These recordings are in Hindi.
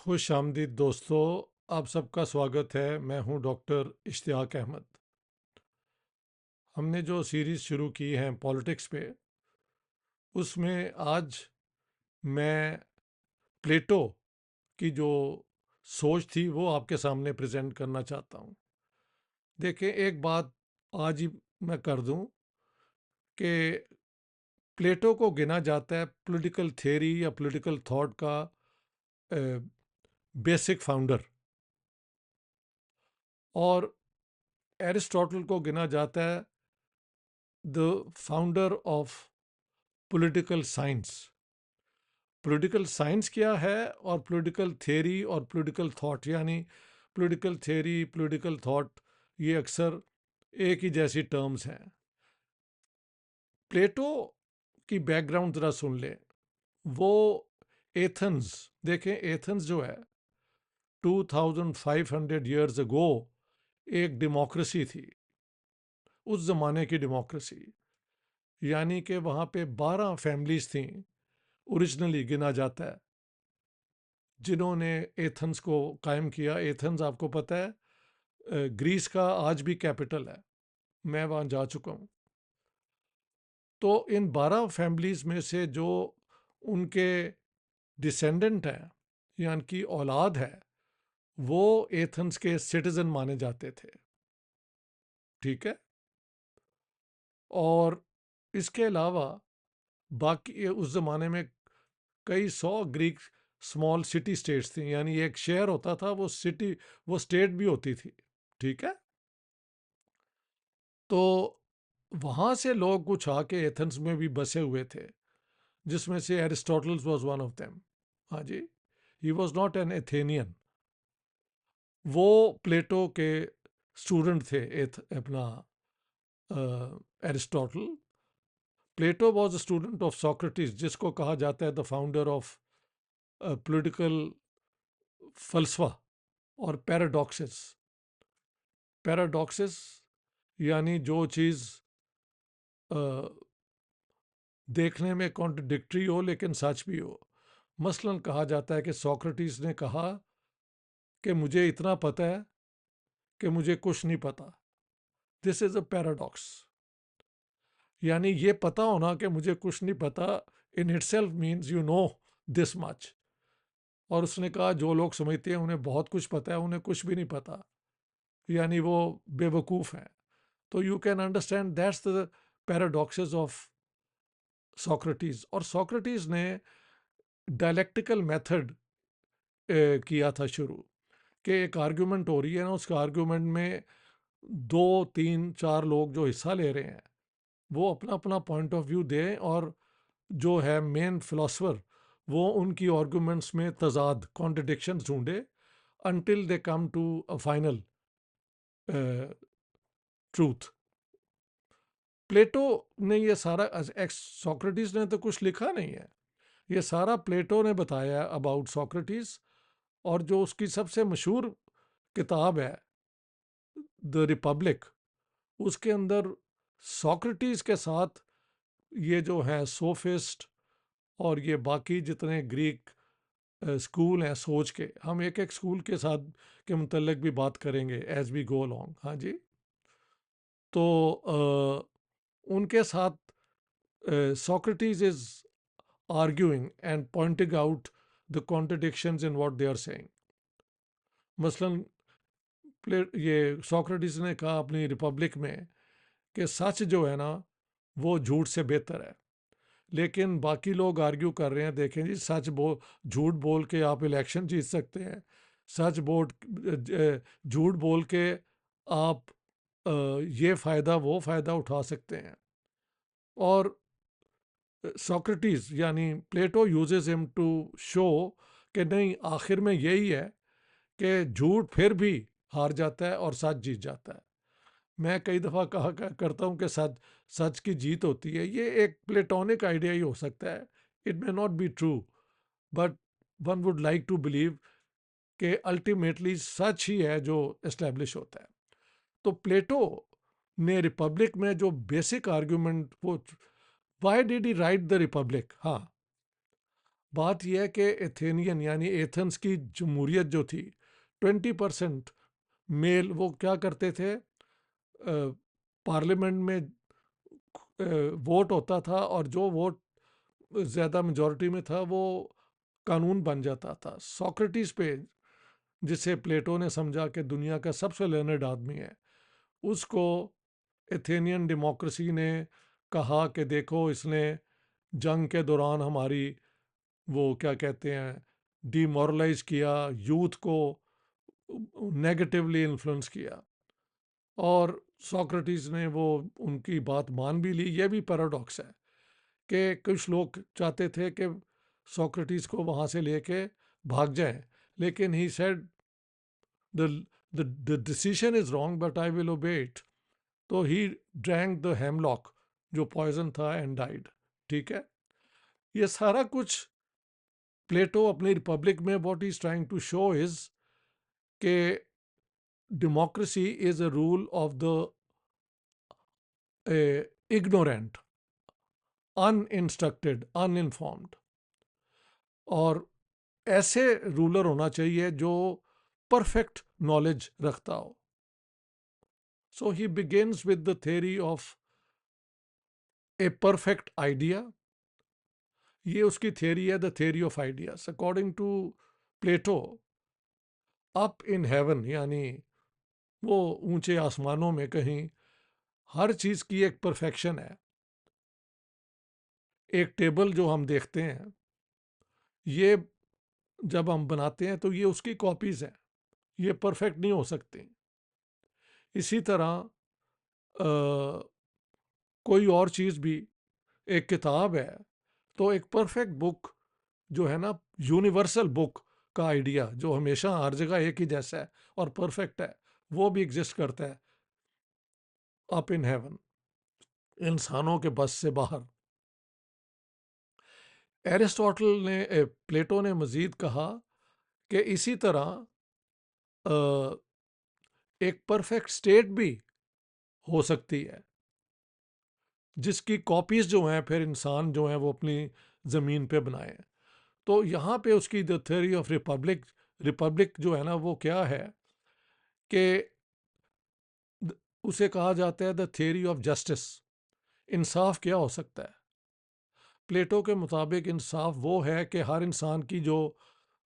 खुश आमदीद दोस्तों। आप सबका स्वागत है। मैं हूं डॉक्टर इश्तियाक अहमद। हमने जो सीरीज़ शुरू की है पॉलिटिक्स पे, उसमें आज मैं प्लेटो की जो सोच थी वो आपके सामने प्रेजेंट करना चाहता हूं। देखें, एक बात आज ही मैं कर दूं कि प्लेटो को गिना जाता है पॉलिटिकल थियरी या पॉलिटिकल थॉट का बेसिक फाउंडर, और एरिस्टोटल को गिना जाता है the founder of political science. Political science क्या है और पॉलिटिकल थियरी और पॉलिटिकल थॉट, यानी पॉलिटिकल थियरी, पॉलिटिकल थॉट, ये अक्सर एक ही जैसी टर्म्स हैं। प्लेटो की बैकग्राउंड ज़रा सुन लें। वो एथेंस, देखें एथेंस जो है 2500 ईयर्स अगो एक डेमोक्रेसी थी, उस ज़माने की डेमोक्रेसी। यानी कि वहाँ पे 12 फैमिलीज थीं, ओरिजिनली गिना जाता है, जिन्होंने एथेंस को कायम किया। एथेंस आपको पता है ग्रीस का आज भी कैपिटल है, मैं वहाँ जा चुका हूँ। तो इन 12 फैमिलीज में से जो उनके डिसेंडेंट हैं, यानी कि औलाद है, वो एथेंस के सिटीजन माने जाते थे। ठीक है। और इसके अलावा बाकी उस ज़माने में कई सौ ग्रीक स्मॉल सिटी स्टेट्स थी, यानी एक शहर होता था वो सिटी, वो स्टेट भी होती थी। ठीक है। तो वहाँ से लोग कुछ आके एथेंस में भी बसे हुए थे, जिसमें से Aristotle was one of them. हाँ जी, he was not an Athenian. वो प्लेटो के स्टूडेंट थे, अपना Aristotle. Plato was a student of Socrates, जिसको कहा जाता है द फाउंडर ऑफ पॉलिटिकल फलसफा और पैराडॉक्सेस। पैराडॉक्सेस यानी जो चीज़ देखने में कॉन्ट्रडिक्टरी हो लेकिन सच भी हो। मसलन कहा जाता है कि सोक्रेटिस ने कहा कि मुझे इतना पता है कि मुझे कुछ नहीं पता। This is a paradox. यानी ये पता होना कि मुझे कुछ नहीं पता in itself means you know this much. और उसने कहा जो लोग समझते हैं उन्हें बहुत कुछ पता है, उन्हें कुछ भी नहीं पता, यानी वो बेवकूफ़ हैं। तो you can understand that's the paradoxes of Socrates. और सोक्रेटिस ने डायलेक्टिकल मेथड किया था शुरू, कि एक आर्ग्यूमेंट हो रही है ना, उसके आर्ग्यूमेंट में दो तीन चार लोग जो हिस्सा ले रहे हैं वो अपना अपना पॉइंट ऑफ व्यू दें, और जो है मेन फिलोसफर वो उनकी आर्ग्यूमेंट्स में तजाद, कॉन्ट्रडिक्शंस ढूंढे, until they come to a final truth. Plato ने ये सारा, एक्स सोक्रेटिस ने तो कुछ लिखा नहीं है, ये सारा प्लेटो ने बताया अबाउट सोक्रेटिस। और जो उसकी सबसे मशहूर किताब है द रिपब्लिक, उसके अंदर सोक्रेटिस के साथ ये जो है सोफिस्ट और ये बाकी जितने ग्रीक स्कूल हैं सोच के, हम एक एक स्कूल के साथ के मुतल्लिक भी बात करेंगे एज वी गो अलॉन्ग। हाँ जी। तो उनके साथ Socrates is arguing and pointing out the contradictions in what they are saying. मसलन ये सोक्रेटिस ने कहा अपनी रिपब्लिक में कि सच जो है ना वो झूठ से बेहतर है, लेकिन बाकी लोग आर्ग्यू कर रहे हैं, देखें जी, झूठ बोल के आप इलेक्शन जीत सकते हैं, सच बोल झूठ बोल के आप ये फ़ायदा वो फ़ायदा उठा सकते हैं। और सोक्रेटिस यानी प्लेटो यूजेस हिम टू शो कि नहीं, आखिर में यही है कि झूठ फिर भी हार जाता है और सच जीत जाता है। मैं कई दफ़ा करता हूँ कि सच सच की जीत होती है। ये एक प्लेटोनिक आइडिया ही हो सकता है, it may not be true, but one would like to believe कि अल्टीमेटली सच ही है जो एस्टेब्लिश होता है। तो प्लेटो ने रिपब्लिक में जो बेसिक आर्ग्यूमेंट, वो, why did he right the Republic? हाँ, बात यह है कि एथेनियन यानी एथेंस की जमहूरियत जो थी, 20% मेल वो क्या करते थे, पार्लियामेंट में वोट होता था और जो वोट ज़्यादा मेजॉरिटी में था वो कानून बन जाता था। सोक्रेटिस पे, जिसे प्लेटो ने समझा कि दुनिया का सबसे लर्नड आदमी है, उसको एथेनियन डेमोक्रेसी ने कहा कि देखो इसने जंग के दौरान हमारी वो क्या कहते हैं डिमोरलाइज किया, यूथ को नेगेटिवली इन्फ्लुएंस किया, और सोक्रेटिस ने वो उनकी बात मान भी ली। ये भी पैराडॉक्स है कि कुछ लोग चाहते थे कि सोक्रेटिस को वहाँ से लेके भाग जाएं, लेकिन he said the the decision is wrong but I will obey it. तो ही ड्रैंक द हेमलॉक जो पॉइजन था एंड डाइड। ठीक है, ये सारा कुछ प्लेटो अपनी रिपब्लिक में what is trying to show is के democracy is a rule of the ignorant, uninstructed, uninformed, और ऐसे रूलर होना चाहिए जो परफेक्ट नॉलेज रखता हो। So he begins with the theory of a perfect idea. ये उसकी थियरी है, the theory of ideas. According to Plato, up in heaven यानी वो ऊंचे आसमानों में कहीं हर चीज की एक परफेक्शन है। एक टेबल जो हम देखते हैं, ये जब हम बनाते हैं तो ये उसकी कॉपीज हैं, ये परफेक्ट नहीं हो सकती। इसी तरह कोई और चीज भी, एक किताब है तो एक परफेक्ट बुक जो है ना, यूनिवर्सल बुक का आइडिया जो हमेशा हर जगह एक ही जैसा है और परफेक्ट है, वो भी एग्जिस्ट करता है अप इन हेवन, इंसानों के बस से बाहर। एरिस्टोटल ने प्लेटो ने मजीद कहा कि इसी तरह एक परफेक्ट स्टेट भी हो सकती है जिसकी कॉपीज जो हैं फिर इंसान जो हैं वो अपनी ज़मीन पे बनाए। तो यहाँ पे उसकी the theory of Republic, Republic जो है ना वो क्या है कि उसे कहा जाता है द थ्योरी ऑफ जस्टिस। इंसाफ क्या हो सकता है? प्लेटो के मुताबिक इंसाफ वो है कि हर इंसान की जो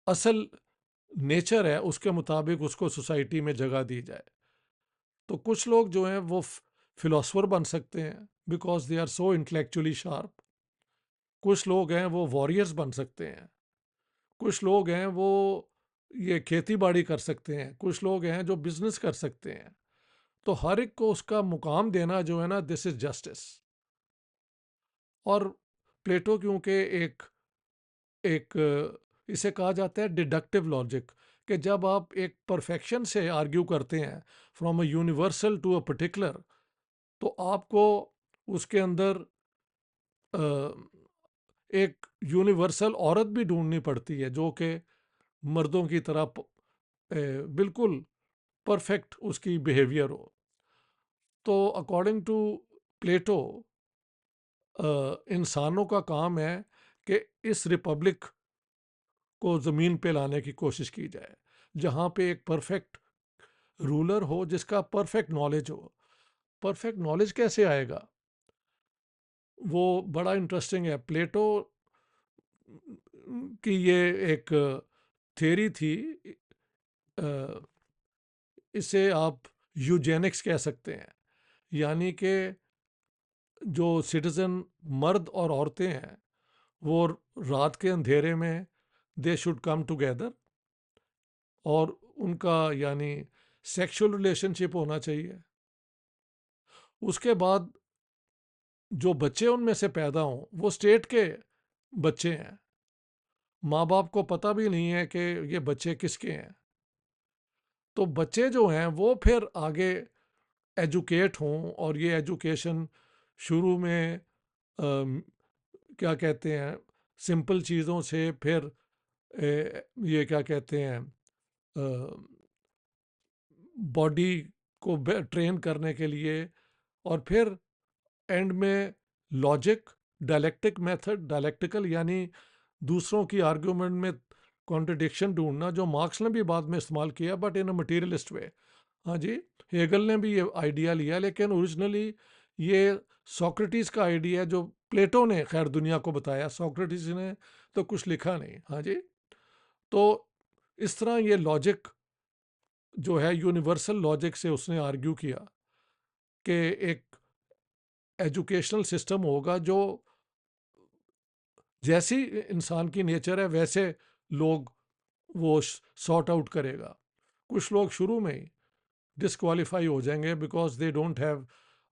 असल नेचर है उसके मुताबिक उसको सोसाइटी में जगह दी जाए। तो कुछ लोग जो हैं वो फिलोसफर बन सकते हैं because they are so intellectually sharp. कुछ लोग हैं वो वॉरियर्स बन सकते हैं। कुछ लोग हैं वो ये खेती बाड़ी कर सकते हैं। कुछ लोग हैं जो बिजनेस कर सकते हैं। तो हर एक को उसका मुकाम देना जो है ना, दिस इज जस्टिस। और प्लेटो क्योंकि एक एक इसे कहा जाता है डिडक्टिव लॉजिक, कि जब आप एक परफेक्शन से आर्ग्यू करते हैं from a universal to a particular, तो आपको उसके अंदर एक यूनिवर्सल औरत भी ढूंढनी पड़ती है जो कि मर्दों की तरह बिल्कुल परफेक्ट उसकी बिहेवियर हो। तो अकॉर्डिंग टू प्लेटो इंसानों का काम है कि इस रिपब्लिक को ज़मीन पे लाने की कोशिश की जाए जहाँ पे एक परफेक्ट रूलर हो जिसका परफेक्ट नॉलेज हो। परफेक्ट नॉलेज कैसे आएगा, वो बड़ा इंटरेस्टिंग है। प्लेटो की ये एक थ्योरी थी, इसे आप यूजेनिक्स कह सकते हैं, यानी कि जो सिटीजन मर्द और औरतें हैं वो रात के अंधेरे में दे शुड कम टुगेदर, और उनका यानी सेक्सुअल रिलेशनशिप होना चाहिए। उसके बाद जो बच्चे उनमें से पैदा हों वो स्टेट के बच्चे हैं, माँ बाप को पता भी नहीं है कि ये बच्चे किसके हैं। तो बच्चे जो हैं वो फिर आगे एजुकेट हों, और ये एजुकेशन शुरू में क्या कहते हैं सिंपल चीज़ों से, फिर ये क्या कहते हैं बॉडी को ट्रेन करने के लिए, और फिर एंड में लॉजिक, डायलेक्टिक मेथड, डायलेक्टिकल यानी दूसरों की आर्ग्यूमेंट में कॉन्ट्रडिक्शन ढूंढना, जो मार्क्स ने भी बाद में इस्तेमाल किया बट इन अ मटीरियलिस्ट वे। हाँ जी, हेगल ने भी ये आइडिया लिया, लेकिन ओरिजिनली ये सोक्रेटिस का आइडिया जो प्लेटो ने खैर दुनिया को बताया, सोक्रेटिस ने तो कुछ लिखा नहीं। हाँ जी, तो इस तरह ये लॉजिक जो है यूनिवर्सल लॉजिक से उसने आर्ग्यू किया कि एक एजुकेशनल सिस्टम होगा जो जैसी इंसान की नेचर है वैसे लोग वो सॉर्ट आउट करेगा। कुछ लोग शुरू में ही डिस्क्वालीफाई हो जाएंगे because they don't have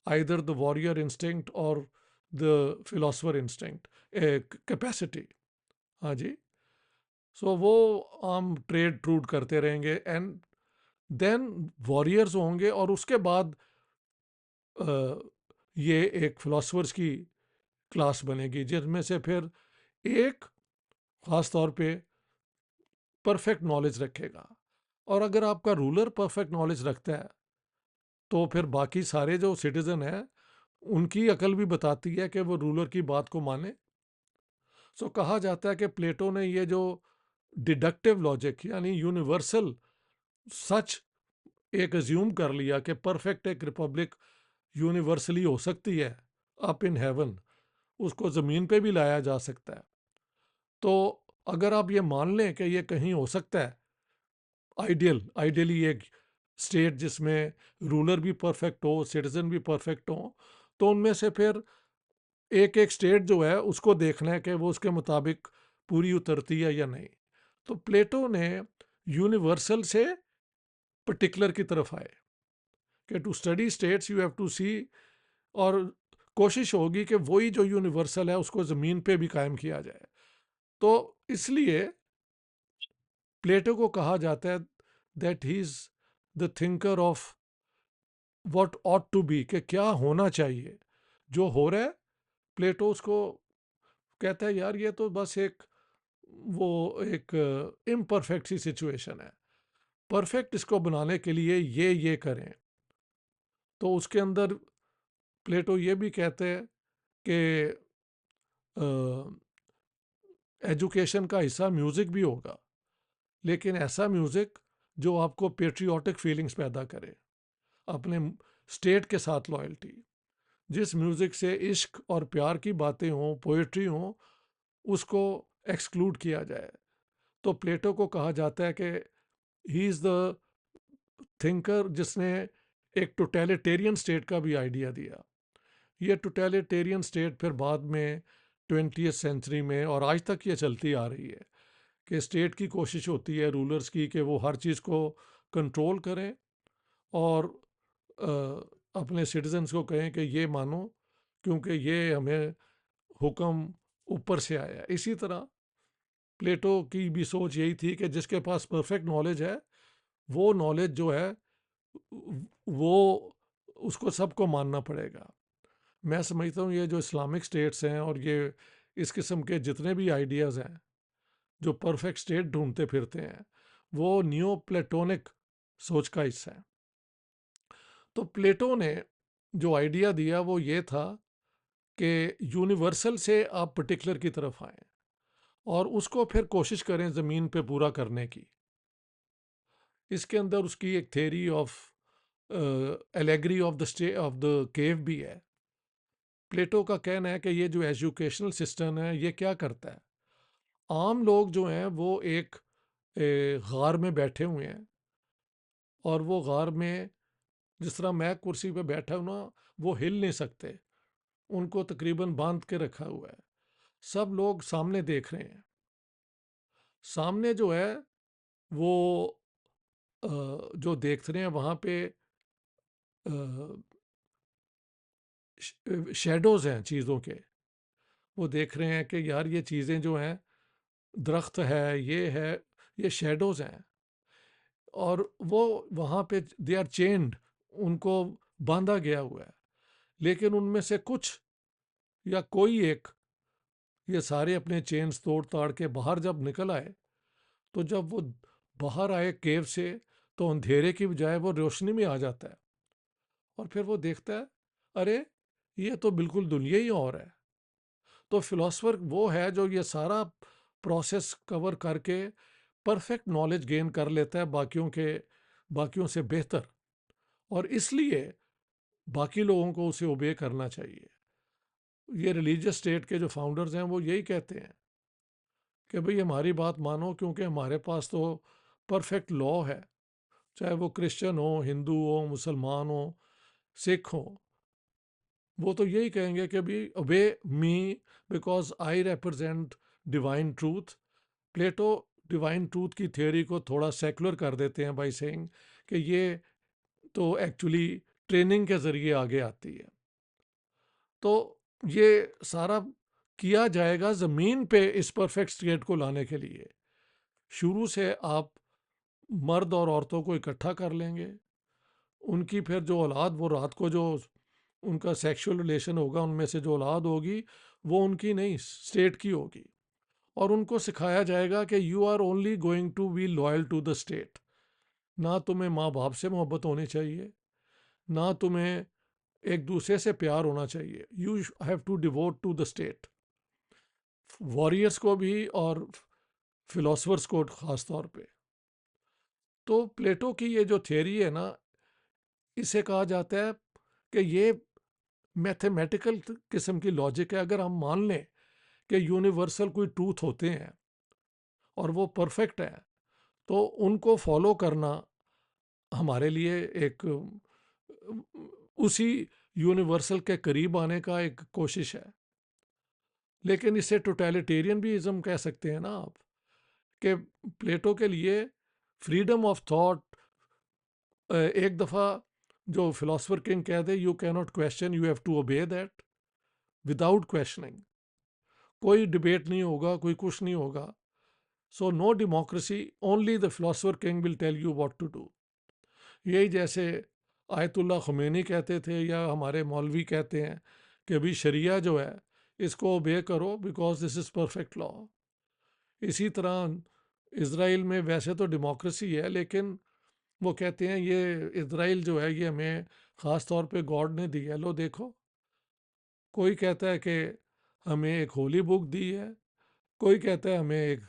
either the warrior instinct और द फिलोसफर इंस्टिंक्ट कैपेसिटी। हाँ जी, सो वो आम ट्रेड ट्रूड करते रहेंगे एंड देन वॉरियर्स होंगे, और उसके बाद ये एक फिलोसफर्स की क्लास बनेगी जिसमें से फिर एक खास तौर पे परफेक्ट नॉलेज रखेगा। और अगर आपका रूलर परफेक्ट नॉलेज रखता है तो फिर बाकी सारे जो सिटीजन हैं उनकी अकल भी बताती है कि वो रूलर की बात को माने। सो कहा जाता है कि प्लेटो ने ये जो डिडक्टिव लॉजिक यानी यूनिवर्सल सच एक अज्यूम कर लिया कि परफेक्ट एक रिपब्लिक यूनिवर्सली हो सकती है अप इन हेवन, उसको ज़मीन पे भी लाया जा सकता है। तो अगर आप ये मान लें कि ये कहीं हो सकता है, आइडियली एक स्टेट जिसमें रूलर भी परफेक्ट हो, सिटीजन भी परफेक्ट हो, तो उनमें से फिर एक एक स्टेट जो है उसको देखना है कि वो उसके मुताबिक पूरी उतरती है या नहीं। तो प्लेटो ने यूनिवर्सल से पर्टिकुलर की तरफ आए कि to study states you have to see, और कोशिश होगी कि वही जो यूनिवर्सल है उसको ज़मीन पे भी कायम किया जाए। तो इसलिए प्लेटो को कहा जाता है that he is the thinker of what ought to be, कि क्या होना चाहिए। जो हो रहा है प्लेटो उसको कहता है यार ये तो बस एक वो एक इम्परफेक्ट सी सिचुएशन है, परफेक्ट इसको बनाने के लिए ये करें। तो उसके अंदर प्लेटो ये भी कहते हैं कि एजुकेशन का हिस्सा म्यूज़िक भी होगा, लेकिन ऐसा म्यूज़िक जो आपको पेट्रियाटिक फीलिंग्स पैदा करे, अपने स्टेट के साथ लॉयल्टी। जिस म्यूज़िक से इश्क और प्यार की बातें हों, पोइट्री हों, उसको एक्सक्लूड किया जाए। तो प्लेटो को कहा जाता है कि ही इज़ द थिंकर जिसने एक टोटलिटेरियन स्टेट का भी आइडिया दिया। ये टोटलिटेरियन स्टेट फिर बाद में 20th सेंचुरी में और आज तक ये चलती आ रही है कि स्टेट की कोशिश होती है रूलर्स की कि वो हर चीज़ को कंट्रोल करें और अपने सिटीजन्स को कहें कि ये मानो क्योंकि ये हमें हुक्म ऊपर से आया है। इसी तरह प्लेटो की भी सोच यही थी कि जिसके पास परफेक्ट नॉलेज है वो नॉलेज जो है वो उसको सबको मानना पड़ेगा। मैं समझता हूँ ये जो इस्लामिक स्टेट्स हैं और ये इस किस्म के जितने भी आइडियाज़ हैं जो परफेक्ट स्टेट ढूंढते फिरते हैं, वो नियो प्लेटोनिक सोच का हिस्सा है। तो प्लेटो ने जो आइडिया दिया वो ये था कि यूनिवर्सल से आप पर्टिकुलर की तरफ आएं और उसको फिर कोशिश करें ज़मीन पे पूरा करने की। इसके अंदर उसकी एक theory of allegory of the stay of the cave भी है। प्लेटो का कहना है कि ये जो एजुकेशनल सिस्टम है ये क्या करता है, आम लोग जो हैं वो एक गार में बैठे हुए हैं, और वो गार में जिस तरह मैं कुर्सी पे बैठा हूं ना, वो हिल नहीं सकते, उनको तकरीबन बांध के रखा हुआ है। सब लोग सामने देख रहे हैं। सामने जो है वो जो देख रहे हैं वहाँ पे शेडोज हैं चीज़ों के। वो देख रहे हैं कि यार ये चीज़ें जो हैं, दरख्त है, ये है, ये शेडोज हैं, और वो वहाँ पे दे आर चेन्ड, उनको बांधा गया हुआ है। लेकिन उनमें से कुछ या कोई एक ये सारे अपने चेन्स तोड़ ताड़ के बाहर जब निकल आए, तो जब वो बाहर आए केव से, तो अंधेरे की बजाय वो रोशनी में आ जाता है। और फिर वो देखता है अरे ये तो बिल्कुल दुनिया ही और है। तो फिलोसफर वो है जो ये सारा प्रोसेस कवर करके परफेक्ट नॉलेज गेन कर लेता है बाकियों से बेहतर, और इसलिए बाकी लोगों को उसे ओबे करना चाहिए। ये रिलीजियस स्टेट के जो फाउंडर्स हैं वो यही कहते हैं कि भाई हमारी बात मानो, क्योंकि हमारे पास तो परफेक्ट लॉ है, चाहे वो क्रिश्चियन हो, हिंदू हो, मुसलमान हो, सिख हो, वो तो यही कहेंगे कि भाई obey me because I represent divine truth. Plato divine truth की थियोरी को थोड़ा सेकुलर कर देते हैं बाई सेइंग कि ये तो एक्चुअली ट्रेनिंग के ज़रिए आगे आती है। तो ये सारा किया जाएगा ज़मीन पे इस परफेक्ट स्टेट को लाने के लिए। शुरू से आप मर्द और औरतों को इकट्ठा कर लेंगे, उनकी फिर जो औलाद, वो रात को जो उनका सेक्सुअल रिलेशन होगा, उनमें से जो औलाद होगी वो उनकी नहीं, स्टेट की होगी। और उनको सिखाया जाएगा कि you are only going to be loyal to the state. ना तुम्हें माँ बाप से मोहब्बत होनी चाहिए, ना तुम्हें एक दूसरे से प्यार होना चाहिए, you have to devote to the state. Warriors को भी और फिलोसफर्स को खास तौर पे। तो प्लेटो की ये जो थियरी है ना, इसे कहा जाता है कि ये मैथमेटिकल किस्म की लॉजिक है। अगर हम मान लें कि यूनिवर्सल कोई ट्रूथ होते हैं और वो परफेक्ट है, तो उनको फॉलो करना हमारे लिए एक उसी यूनिवर्सल के करीब आने का एक कोशिश है। लेकिन इसे टोटलिटेरियन भी इज़म कह सकते हैं ना आप, कि प्लेटो के लिए फ्रीडम ऑफ थॉट, एक दफ़ा जो फिलोसफर किंग कह दे you can not question, you have to obey that without questioning. कोई डिबेट नहीं होगा, कोई कुछ नहीं होगा। So no democracy, only the philosopher king will tell you what to do. यही जैसे आयतुल्ला खुमैनी कहते थे या हमारे मौलवी कहते हैं कि अभी शरिया जो है इसको ओबे करो because this is perfect law. इसी तरह इसराइल में वैसे तो डेमोक्रेसी है, लेकिन वो कहते हैं ये इसराइल जो है ये हमें ख़ास तौर पे गॉड ने दी है, लो देखो। कोई कहता है कि हमें एक होली बुक दी है, कोई कहता है हमें एक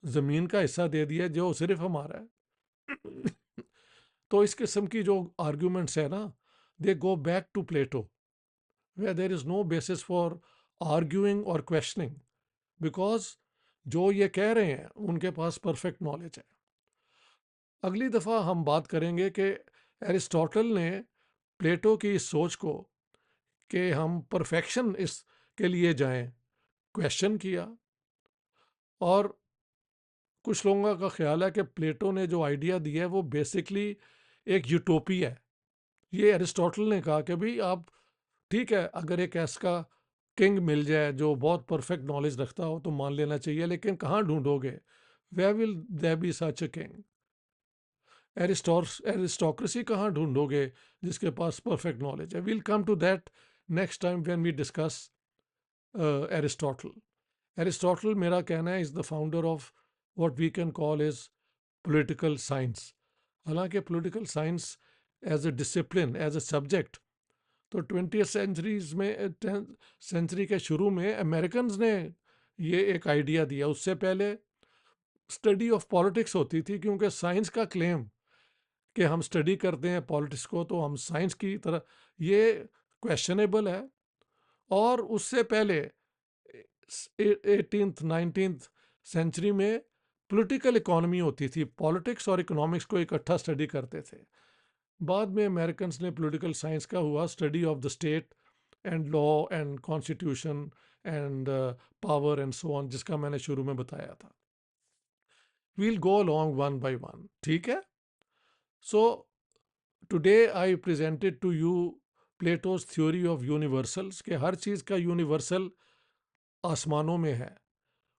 ज़मीन का हिस्सा दे दिया जो सिर्फ हमारा है। तो इस किस्म की जो आर्ग्यूमेंट्स है ना, they go back to Plato, where there is no basis for arguing और क्वेश्चनिंग, बिकॉज जो ये कह रहे हैं उनके पास परफेक्ट नॉलेज है। अगली दफ़ा हम बात करेंगे कि एरिस्टोटल ने प्लेटो की इस सोच को कि हम परफेक्शन इस के लिए जाएं, क्वेश्चन किया। और कुछ लोगों का ख्याल है कि प्लेटो ने जो आइडिया दिया है वो बेसिकली एक यूटोपी है। ये एरिस्टोटल ने कहा कि भाई आप, ठीक है, अगर एक ऐसा किंग मिल जाए जो बहुत परफेक्ट नॉलेज रखता हो तो मान लेना चाहिए, लेकिन कहाँ ढूंढोगे, where will there be such a king. Aristocracy कहाँ ढूंढोगे जिसके पास परफेक्ट नॉलेज है। We'll come to that next time when we discuss Aristotle. Aristotle, मेरा कहना है, is the founder of what we can call is political science. हालांकि political science as a discipline, as a subject, तो 20th सेंचुरीज में, सेंचुरी के शुरू में अमेरिकन ने ये एक आइडिया दिया। उससे पहले स्टडी ऑफ पॉलिटिक्स होती थी, क्योंकि साइंस का क्लेम कि हम स्टडी करते हैं पॉलिटिक्स को तो हम साइंस की तरह, ये क्वेश्चनेबल है। और उससे पहले 18th 19th सेंचुरी में पॉलिटिकल इकोनॉमी होती थी, पॉलिटिक्स और इकोनॉमिक्स को इकट्ठा स्टडी करते थे। बाद में अमेरिकन ने पॉलिटिकल साइंस का हुआ study of the state and law and constitution and power and so on, जिसका मैंने शुरू में बताया था। We'll go along one by one, ठीक है। So today I presented to you Plato's theory of universals, के हर चीज़ का यूनिवर्सल आसमानों में है,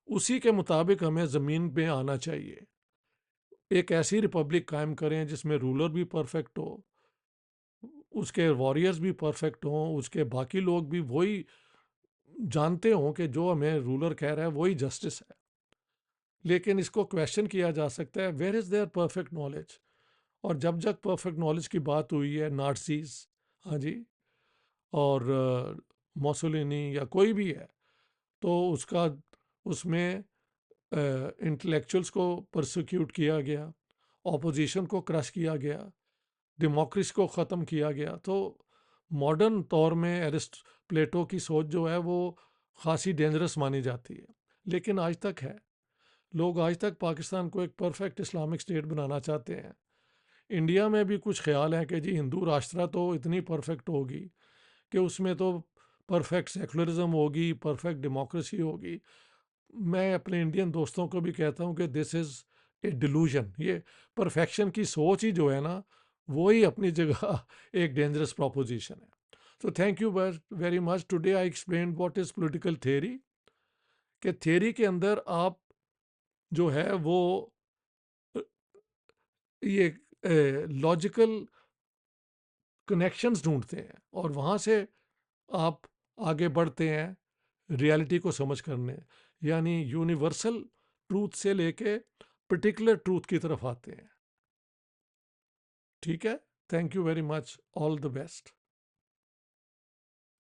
उसी के मुताबिक हमें ज़मीन पे आना चाहिए। एक ऐसी रिपब्लिक कायम करें जिसमें रूलर भी परफेक्ट हो, उसके वॉरियर्स भी परफेक्ट हों, उसके बाकी लोग भी वही जानते हों कि जो हमें रूलर कह रहा है वही जस्टिस है। लेकिन इसको क्वेश्चन किया जा सकता है, where is there perfect knowledge. और जब जब परफेक्ट नॉलेज की बात हुई है, नार्सिस, हाँ जी, और मोसोलिनी या कोई भी है, तो उसका उसमें इंटेलेक्चुअल्स को परसिक्यूट किया गया, ऑपोजिशन को क्रश किया गया, डेमोक्रेसी को ख़त्म किया गया। तो मॉडर्न तौर में प्लेटो की सोच जो है वो खासी डेंजरस मानी जाती है, लेकिन आज तक है। लोग आज तक पाकिस्तान को एक परफेक्ट इस्लामिक स्टेट बनाना चाहते हैं। इंडिया में भी कुछ ख्याल है कि जी हिंदू राष्ट्र तो इतनी परफेक्ट होगी कि उसमें तो परफेक्ट सेकुलरिज्म होगी, परफेक्ट डेमोक्रेसी होगी। मैं अपने इंडियन दोस्तों को भी कहता हूँ कि दिस इज़ ए डिलूजन। ये परफेक्शन की सोच ही जो है ना, वो ही अपनी जगह एक डेंजरस प्रोपोजिशन है। तो thank you very much. Today I explain what is political theory. कि थियरी के अंदर आप जो है वो ये लॉजिकल कनेक्शंस ढूंढते हैं और वहाँ से आप आगे बढ़ते हैं रियलिटी को समझ करने, यानी यूनिवर्सल ट्रूथ से लेके पर्टिकुलर ट्रूथ की तरफ आते हैं। ठीक है, thank you very much, all the best.